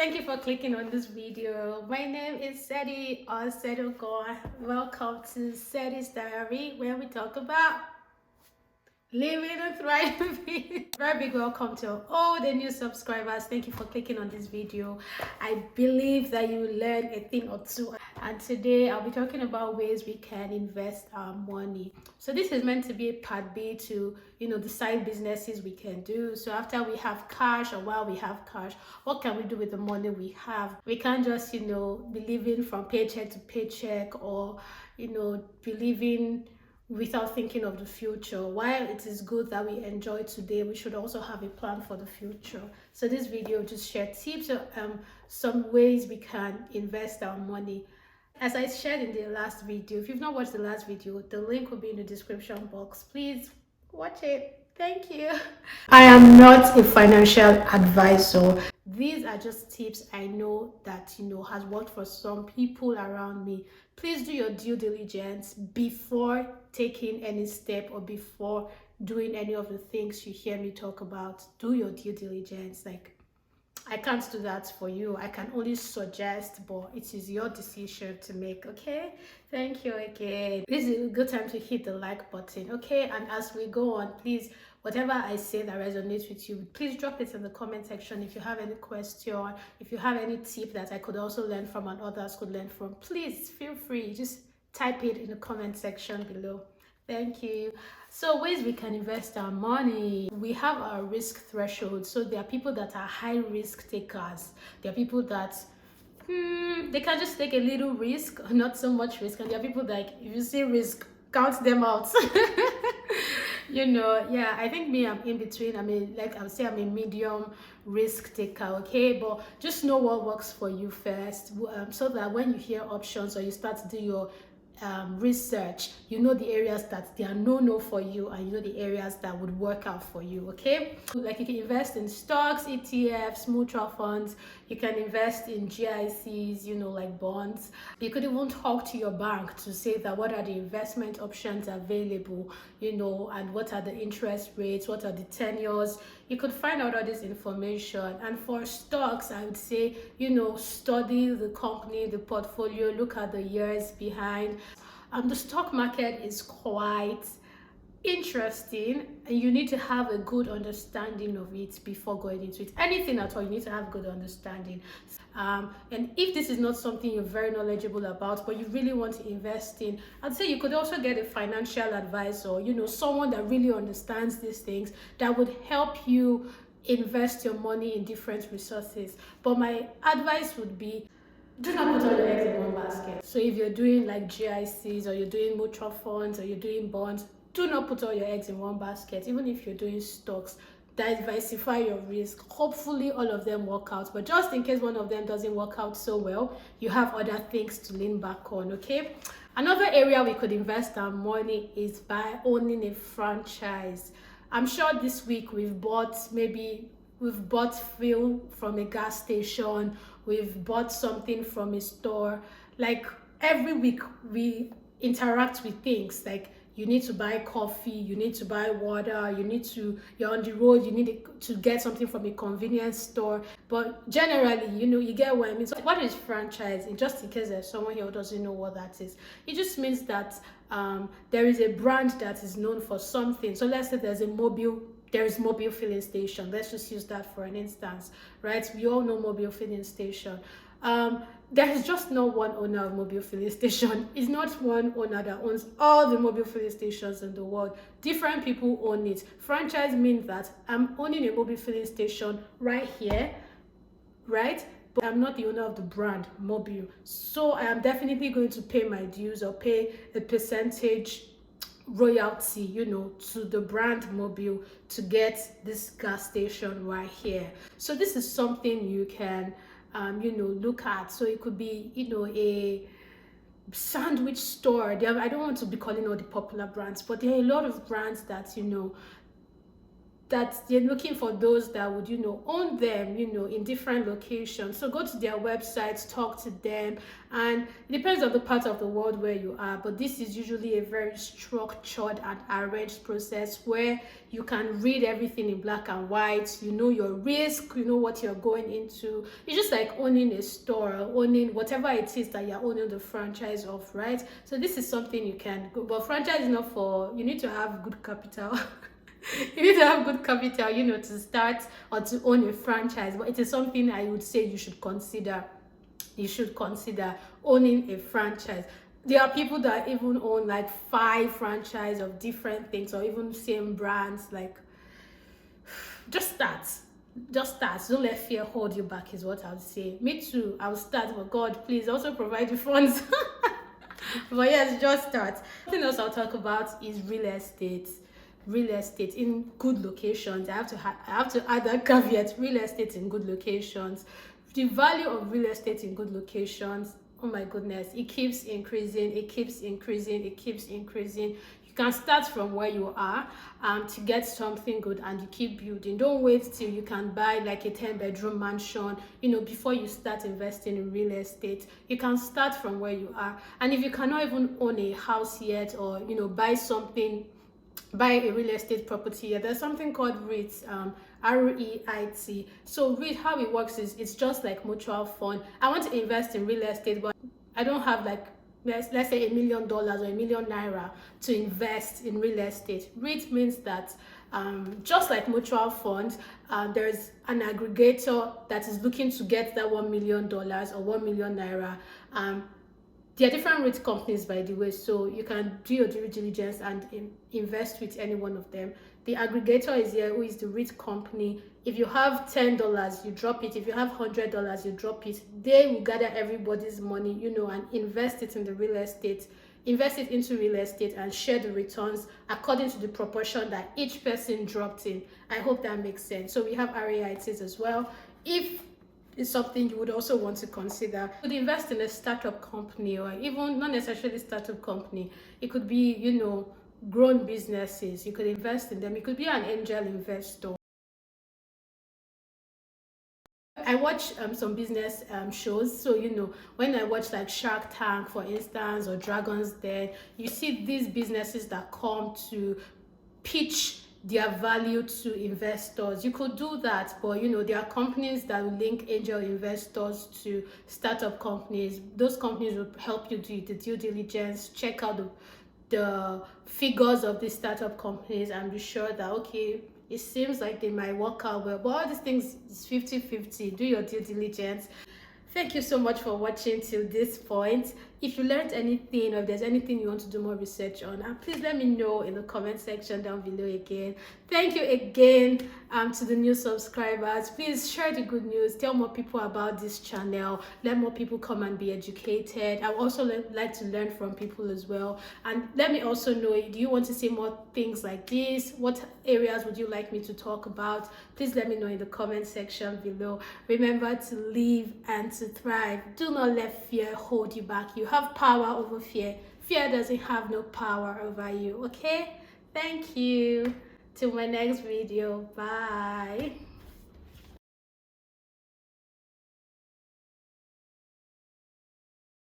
Thank you for clicking on this video. My name is Seti or Sedoko. Welcome to Seti's Diary, where we talk about living and thriving. Very big welcome to all the new subscribers. Thank you for clicking on this video. I believe that you will learn a thing or two. And today I'll be talking about ways we can invest our money. So this is meant to be a part B to the side businesses we can do. So after we have cash, or while we have cash, what can we do with the money we have? We can't just be living from paycheck to paycheck, or be living without thinking of the future. While it is good that we enjoy today, we should also have a plan for the future. So this video just share tips of some ways we can invest our money. As I shared in the last video, if you've not watched the last video, the link will be in the description box. Please watch it. Thank you. I am not a financial advisor. These are just tips I know that has worked for some people around me. Please do your due diligence before taking any step or before doing any of the things you hear me talk about. Do your due diligence. I can't do that for you. I can only suggest, but it is your decision to make. Okay, thank you again. This is a good time to hit the like button. Okay, and as we go on, please, whatever I say that resonates with you, please drop it in the comment section. If you have any question, if you have any tip that I could also learn from and others could learn from, please feel free, just type it in the comment section below. Thank you. So ways we can invest our money. We have our risk threshold. So there are people that are high risk takers. There are people that they can just take a little risk, not so much risk. And there are people that, if you see risk, count them out. Yeah, I think me, I'm in between. I mean, I would say I'm a medium risk taker. Okay, but just know what works for you first, so that when you hear options or you start to do your research, you know the areas that they are no for you, and you know the areas that would work out for you. Okay, like you can invest in stocks, ETFs, mutual funds. You can invest in GICs, like bonds. You could even talk to your bank to say that what are the investment options available, and what are the interest rates, what are the tenures. You could find out all this information. And for stocks, I would say, study the company, the portfolio, look at the years behind. The stock market is quite interesting, and you need to have a good understanding of it before going into it. Anything at all, you need to have good understanding. And if this is not something you're very knowledgeable about, but you really want to invest in, I'd say you could also get a financial advisor, someone that really understands these things, that would help you invest your money in different resources. But my advice would be, do not put all your eggs in one basket. So if you're doing like GICs, or you're doing mutual funds, or you're doing bonds, do not put all your eggs in one basket. Even if you're doing stocks, diversify your risk. Hopefully all of them work out, but just in case one of them doesn't work out so well, you have other things to lean back on. Okay, another area we could invest our money is by owning a franchise. I'm sure this week we've bought fuel from a gas station, we've bought something from a store. Like every week we interact with things. Like you need to buy coffee, you need to buy water, you're on the road, you need to get something from a convenience store. But generally, you get what I mean. So what is franchising? Just in case there's someone here who doesn't know what that is, it just means that there is a brand that is known for something. So let's say there is mobile filling station. Let's just use that for an instance, right? We all know mobile filling station. There is just no one owner of mobile filling station. It's not one owner that owns all the mobile filling stations in the world. Different people own it. Franchise means that I'm owning a mobile filling station right here, right? But I'm not the owner of the brand mobile. So I am definitely going to pay my dues or pay a percentage royalty, to the brand mobile to get this gas station right here. So this is something you can look at. So it could be a sandwich store. I don't want to be calling all the popular brands, but there are a lot of brands that that they're looking for those that would, own them, in different locations. So go to their websites, talk to them, and it depends on the part of the world where you are. But this is usually a very structured and arranged process where you can read everything in black and white. You know your risk, you know what you're going into. It's just like owning a store, owning whatever it is that you're owning the franchise of, right? So this is something you can go, but franchise is not for, you need to have good capital. You need to have good capital, to start or to own a franchise. But it is something I would say you should consider. You should consider owning a franchise. There are people that even own like 5 franchises of different things, or even same brands. Like, just start. Just start. Don't let fear hold you back, is what I would say. Me too. I will start, but God, please also provide the funds. But yes, just start. Something else I'll talk about is real estate. Real estate in good locations. I have to add that caveat. Real estate in good locations. The value of real estate in good locations, oh my goodness, it keeps increasing. It keeps increasing. It keeps increasing. You can start from where you are to get something good, and you keep building. Don't wait till you can buy like a 10-bedroom mansion, before you start investing in real estate. You can start from where you are. And if you cannot even own a house yet, or buy a real estate property, there's something called REIT, REIT. So REIT, how it works is, it's just like mutual fund. I want to invest in real estate, but I don't have like, let's say $1 million or ₦1 million to invest in real estate. REIT means that just like mutual funds, there's an aggregator that is looking to get that $1 million or ₦1 million. There are different REIT companies, by the way, so you can do your due diligence and invest with any one of them. The aggregator is here, who is the REIT company. If you have $10, you drop it. If you have $100, you drop it. They will gather everybody's money, and invest it in the real estate. Invest it into real estate and share the returns according to the proportion that each person dropped in. I hope that makes sense. So we have REITs as well. If is something you would also want to consider. You could invest in a startup company, or even not necessarily startup company. It could be, grown businesses. You could invest in them. You could be an angel investor. I watch some business shows. So, when I watch like Shark Tank, for instance, or Dragon's Den, you see these businesses that come to pitch their value to investors. You could do that, but there are companies that will link angel investors to startup companies. Those companies will help you do the due diligence, check out the figures of the startup companies, and be sure that, okay, it seems like they might work out well. But all these things is 50-50. Do your due diligence. Thank you so much for watching till this point. If you learned anything, or if there's anything you want to do more research on, please let me know in the comment section down below again. Thank you again to the new subscribers. Please share the good news. Tell more people about this channel. Let more people come and be educated. I also like to learn from people as well. And let me also know, do you want to see more things like this? What areas would you like me to talk about? Please let me know in the comment section below. Remember to live and to thrive. Do not let fear hold you back. You have power over fear. Fear doesn't have no power over you. Okay? Thank you. Till my next video. Bye.